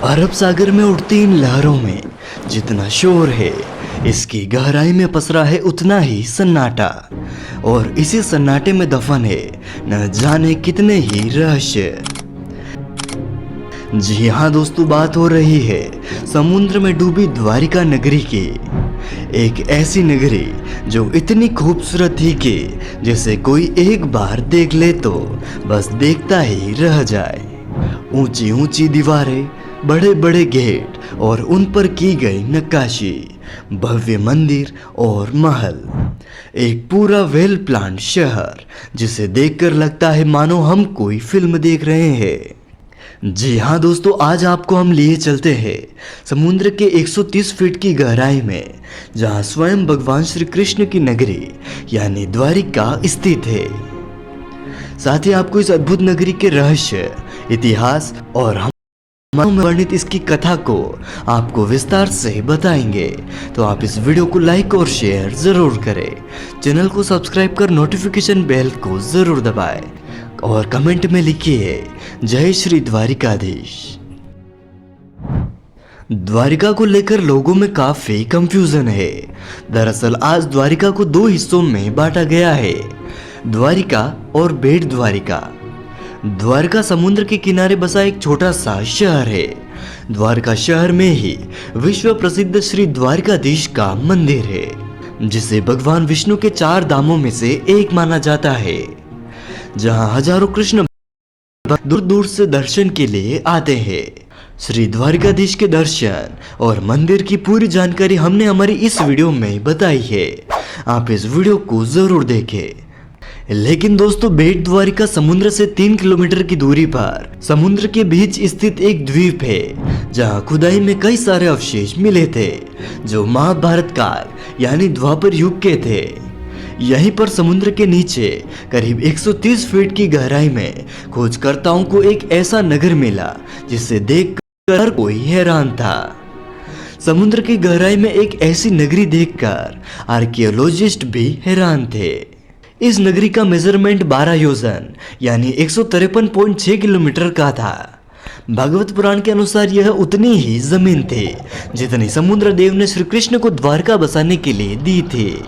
अरब सागर में उठती इन लहरों में जितना शोर है, इसकी गहराई में पसरा है उतना ही सन्नाटा। और इसी सन्नाटे में दफन है न जाने कितने ही रहस्य। जी हाँ दोस्तों, बात हो रही है समुद्र में डूबी द्वारिका नगरी की। एक ऐसी नगरी जो इतनी खूबसूरत थी कि जिसे कोई एक बार देख ले तो बस देखता ही रह जाए। ऊंची ऊंची दीवारें, बड़े बड़े गेट और उन पर की गई नक्काशी, भव्य मंदिर और महल, एक पूरा वेल प्लान शहर जिसे देखकर लगता है मानो हम कोई फिल्म देख रहे हैं। जी हाँ दोस्तों, आज आपको हम लिए चलते हैं समुद्र के 130 फीट की गहराई में, जहाँ स्वयं भगवान श्री कृष्ण की नगरी यानी द्वारिका स्थित है। साथ ही आपको इस अद्भुत नगरी के रहस्य, इतिहास और में वर्णित इसकी कथा को आपको विस्तार से बताएंगे। तो आप इस वीडियो को लाइक और शेयर जरूर करें, चैनल को सब्सक्राइब कर नोटिफिकेशन बेल को जरूर दबाएं और कमेंट में लिखिए जय श्री द्वारिकाधीश। द्वारिका को लेकर लोगों में काफी कंफ्यूजन है। दरअसल आज द्वारिका को दो हिस्सों में बांटा गया है, द्वारिका और बेट द्वारिका। द्वारका समुद्र के किनारे बसा एक छोटा सा शहर है। द्वारका शहर में ही विश्व प्रसिद्ध श्री द्वारिकाधीश का मंदिर है, जिसे भगवान विष्णु के 4 धामों में से एक माना जाता है, जहां हजारों कृष्ण दूर दूर से दर्शन के लिए आते हैं। श्री द्वारिकाधीश के दर्शन और मंदिर की पूरी जानकारी हमने हमारी इस वीडियो में बताई है, आप इस वीडियो को जरूर देखें। लेकिन दोस्तों, बेट द्वारिका समुद्र से 3 किलोमीटर की दूरी पर समुद्र के बीच स्थित एक द्वीप है, जहां खुदाई में कई सारे अवशेष मिले थे जो महाभारत काल यानी द्वापर युग के थे। यहीं पर समुद्र के नीचे करीब 130 फीट की गहराई में खोजकर्ताओं को एक ऐसा नगर मिला जिसे देखकर हर कोई हैरान था। समुद्र की गहराई में एक ऐसी नगरी देखकर आर्कियोलॉजिस्ट भी हैरान थे। इस नगरी का मेजरमेंट 12 योजन यानी 153.6 किलोमीटर का था। भागवत पुराण के अनुसार यह उतनी ही जमीन थी जितनी समुद्र देव ने श्री कृष्ण को द्वारका बसाने के लिए दी थी।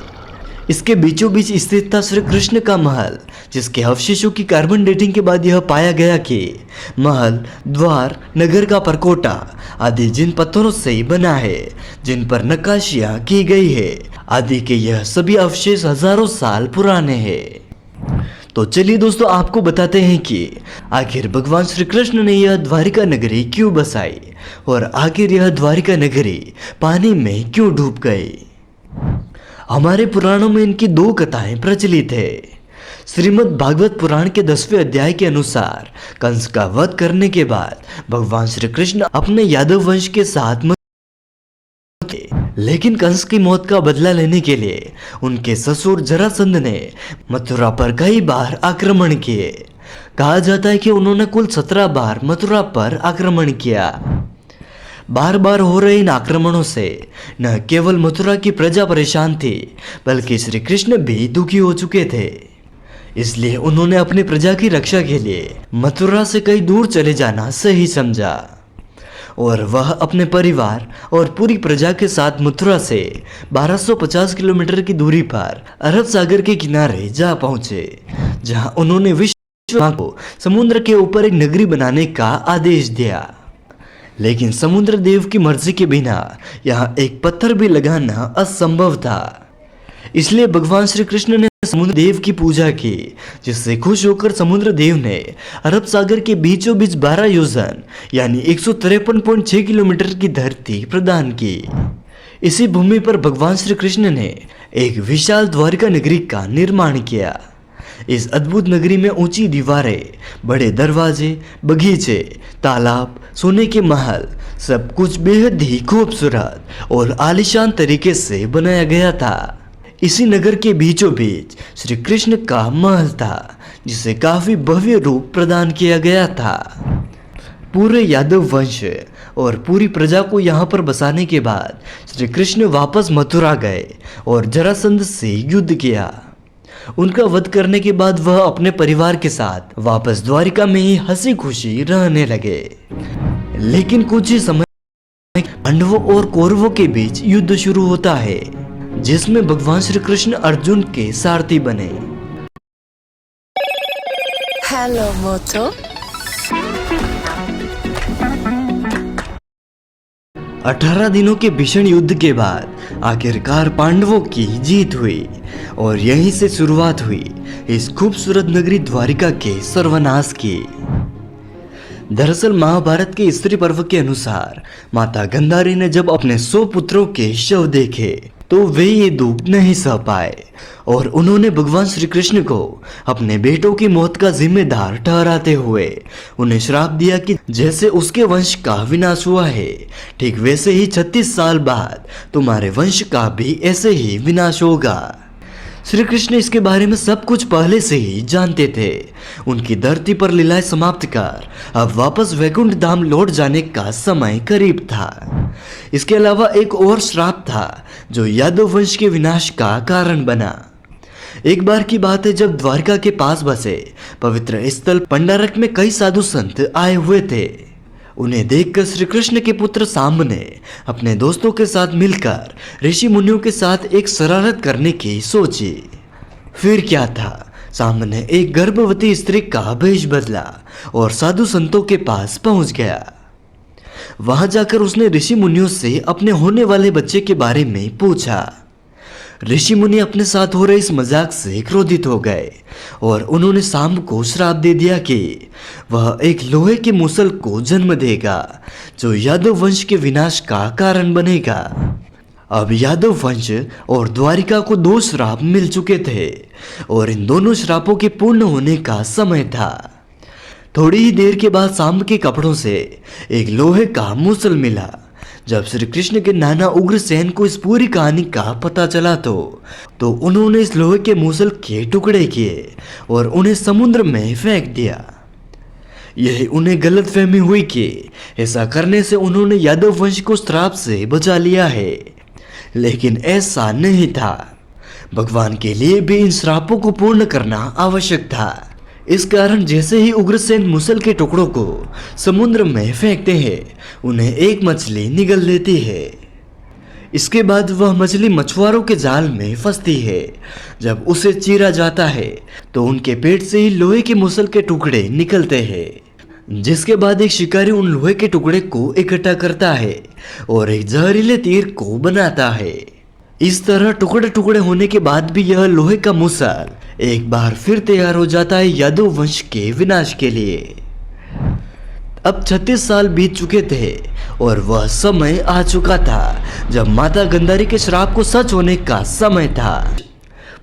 इसके बीचों बीच स्थित था श्री कृष्ण का महल, जिसके अवशेषों की कार्बन डेटिंग के बाद यह पाया गया कि महल, द्वार, नगर का परकोटा आदि जिन पत्थरों से ही बना है, जिन पर नक्काशियां की गई है आदि के यह सभी अवशेष हजारों साल पुराने हैं। तो चलिए दोस्तों, आपको बताते हैं कि आखिर भगवान श्री कृष्ण ने यह द्वारिका नगरी क्यों बसाई और आखिर यह द्वारिका नगरी पानी में क्यों डूब गई। हमारे पुराणों में इनकी 2 कथाएं प्रचलित है। श्रीमद् भागवत पुराण के 10वें अध्याय के अनुसार कंस का वध करने के बाद भगवान श्री कृष्ण अपने यादव वंश के साथ लेकिन कंस की मौत का बदला लेने के लिए उनके ससुर जरासंध ने मथुरा पर कई बार आक्रमण किए। कहा जाता है कि उन्होंने कुल 17 बार मथुरा पर आक्रमण किया। बार बार हो रहे इन आक्रमणों से न केवल मथुरा की प्रजा परेशान थी, बल्कि श्री कृष्ण भी दुखी हो चुके थे। इसलिए उन्होंने अपनी प्रजा की रक्षा के लिए मथुरा से कहीं दूर चले जाना सही समझा और वह अपने परिवार और पूरी प्रजा के साथ मथुरा से 1250 किलोमीटर की दूरी पर अरब सागर के किनारे जा पहुंचे, जहां उन्होंने विश्व को समुद्र के ऊपर एक नगरी बनाने का आदेश दिया। लेकिन समुद्र देव की मर्जी के बिना यहाँ एक पत्थर भी लगाना असंभव था। इसलिए भगवान श्री कृष्ण ने समुद्र देव की पूजा की, जिससे खुश होकर समुद्र देव ने अरब सागर के बीचों बीच 12 योजन यानी 153.6 किलोमीटर की धरती प्रदान की। इसी भूमि पर भगवान श्री कृष्ण ने एक विशाल द्वारिका नगरी का निर्माण किया। इस अद्भुत नगरी में ऊंची दीवारें, बड़े दरवाजे, बगीचे, तालाब, सोने के महल, सब कुछ बेहद ही खूबसूरत और आलीशान तरीके से बनाया गया था। इसी नगर के बीचों बीच श्री कृष्ण का महल था, जिसे काफी भव्य रूप प्रदान किया गया था। पूरे यादव वंश और पूरी प्रजा को यहाँ पर बसाने के बाद श्री कृष्ण वापस मथुरा गए और जरासंध से युद्ध किया। उनका वध करने के बाद वह अपने परिवार के साथ वापस द्वारिका में ही हंसी खुशी रहने लगे। लेकिन कुछ ही समय पांडवों और कौरवों के बीच युद्ध शुरू होता है, जिसमें भगवान श्री कृष्ण अर्जुन के सारथी बने। हेलो मोटो। 18 दिनों के भीषण युद्ध के बाद आखिरकार पांडवों की जीत हुई और यहीं से शुरुआत हुई इस खूबसूरत नगरी द्वारिका के सर्वनाश की। दरअसल महाभारत के स्त्री पर्व के अनुसार माता गंधारी ने जब अपने 100 पुत्रों के शव देखे तो वे ये दुख नहीं सह पाए और उन्होंने भगवान श्री कृष्ण को अपने बेटों की मौत का जिम्मेदार ठहराते हुए उन्हें श्राप दिया कि जैसे उसके वंश का विनाश हुआ है, ठीक वैसे ही 36 साल बाद तुम्हारे वंश का भी ऐसे ही विनाश होगा। श्री कृष्ण इसके बारे में सब कुछ पहले से ही जानते थे। उनकी धरती पर लीलाएं समाप्त कर अब वापस वैकुंठ धाम लौट जाने का समय करीब था। इसके अलावा एक और श्राप था जो यादव वंश के विनाश का कारण बना। एक बार की बात है जब द्वारका के पास बसे पवित्र स्थल पंडारक में कई साधु संत आए हुए थे। उन्हें देखकर श्री कृष्ण के पुत्र सांब ने अपने दोस्तों के साथ मिलकर ऋषि मुनियों के साथ एक शरारत करने की सोची। फिर क्या था, सांब ने एक गर्भवती स्त्री का भेष बदला और साधु संतों के पास पहुंच गया। वहां जाकर उसने ऋषि मुनियों से अपने होने वाले बच्चे के बारे में पूछा। ऋषि मुनि अपने साथ हो रहे इस मजाक से क्रोधित हो गए और उन्होंने सांब को श्राप दे दिया कि वह एक लोहे के मूसल को जन्म देगा जो यादव वंश के विनाश का कारण बनेगा। अब यादव वंश और द्वारिका को 2 श्राप मिल चुके थे और इन दोनों श्रापों के पूर्ण होने का समय था। थोड़ी ही देर के बाद सांब के कपड़ों से एक लोहे का मूसल मिला। जब श्री कृष्ण के नाना उग्रसेन को इस पूरी कहानी का पता चला तो उन्होंने इस लोहे के मूसल के टुकड़े किए और उन्हें समुद्र में फेंक दिया। यही उन्हें गलतफहमी हुई कि ऐसा करने से उन्होंने यादव वंश को श्राप से बचा लिया है, लेकिन ऐसा नहीं था। भगवान के लिए भी इन श्रापों को पूर्ण करना आवश्यक था। इस कारण जैसे ही उग्रसेन मूसल के टुकड़ों को समुद्र में फेंकते हैं, उन्हें एक मछली निगल लेती है। इसके बाद वह मछली मछुआरों के जाल में फंसती है। जब उसे चीरा जाता है तो उनके पेट से ही लोहे के मूसल के टुकड़े निकलते हैं, जिसके बाद एक शिकारी उन लोहे के टुकड़े को इकट्ठा करता है और एक जहरीले तीर को बनाता है। इस तरह टुकड़े टुकड़े होने के बाद भी यह लोहे का मूसल एक बार फिर तैयार हो जाता है यादव वंश के विनाश के लिए। अब 36 साल बीत चुके थे और वह समय आ चुका था जब माता गंधारी के श्राप को सच होने का समय था।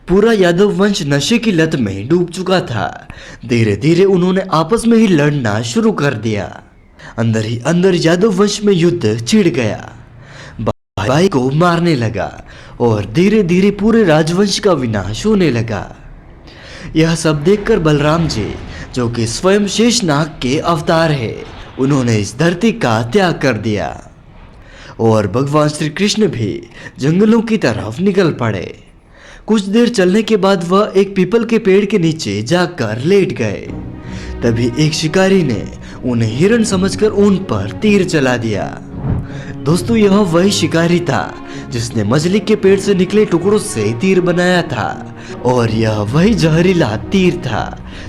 पूरा यादव वंश नशे की लत में डूब चुका था। धीरे धीरे उन्होंने आपस में ही लड़ना शुरू कर दिया। अंदर ही अंदर यादव वंश में युद्ध छिड़ गया। भाई को मारने लगा और धीरे धीरे पूरे राजवंश का विनाश होने लगा। यह सब देखकर बलराम जी, जो कि स्वयं शेषनाग के अवतार है, उन्होंने इस धरती का त्याग कर दिया और भगवान श्री कृष्ण भी जंगलों की तरफ निकल पड़े। कुछ देर चलने के बाद वह एक पीपल के पेड़ के नीचे जाकर लेट गए। तभी एक शिकारी ने उन्हें हिरण समझकर उन पर तीर चला दिया। दोस्तों, यह वही शिकारी था जिसने मछली के पेड़ से निकले टुकड़ों से तीर बनाया था और यह वही जहरीला तीर था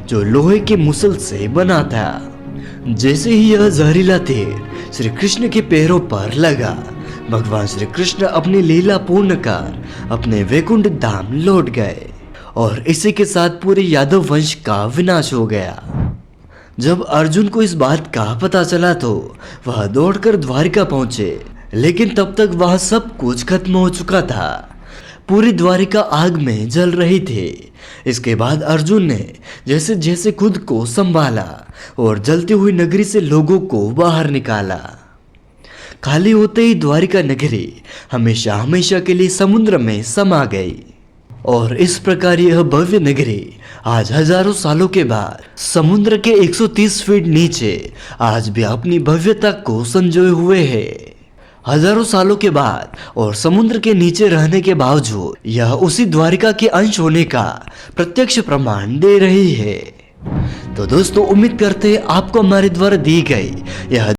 जो लोहे के मूसल से बना था। जैसे ही यह जहरीला तीर श्री कृष्ण के पैरों पर लगा, भगवान श्री कृष्ण अपनी लीला पूर्ण कर अपने वैकुंठ धाम लौट गए और इसी के साथ पूरे यादव वंश का विनाश हो गया। जब अर्जुन को इस बात का पता चला तो वह दौड़कर द्वारिका पहुंचे, लेकिन तब तक वह सब कुछ खत्म हो चुका था। पूरी द्वारिका आग में जल रही थी। इसके बाद अर्जुन ने जैसे जैसे खुद को संभाला और जलती हुई नगरी से लोगों को बाहर निकाला। खाली होते ही द्वारिका नगरी हमेशा हमेशा के लिए समुद्र में समा गई और इस प्रकार यह भव्य नगरी आज हजारों सालों के बाद समुद्र के 130 फीट नीचे आज भी अपनी भव्यता को संजोए हुए है। हजारों सालों के बाद और समुद्र के नीचे रहने के बावजूद यह उसी द्वारिका के अंश होने का प्रत्यक्ष प्रमाण दे रही है। तो दोस्तों, उम्मीद करते हैं आपको हमारे द्वारा दी गई यह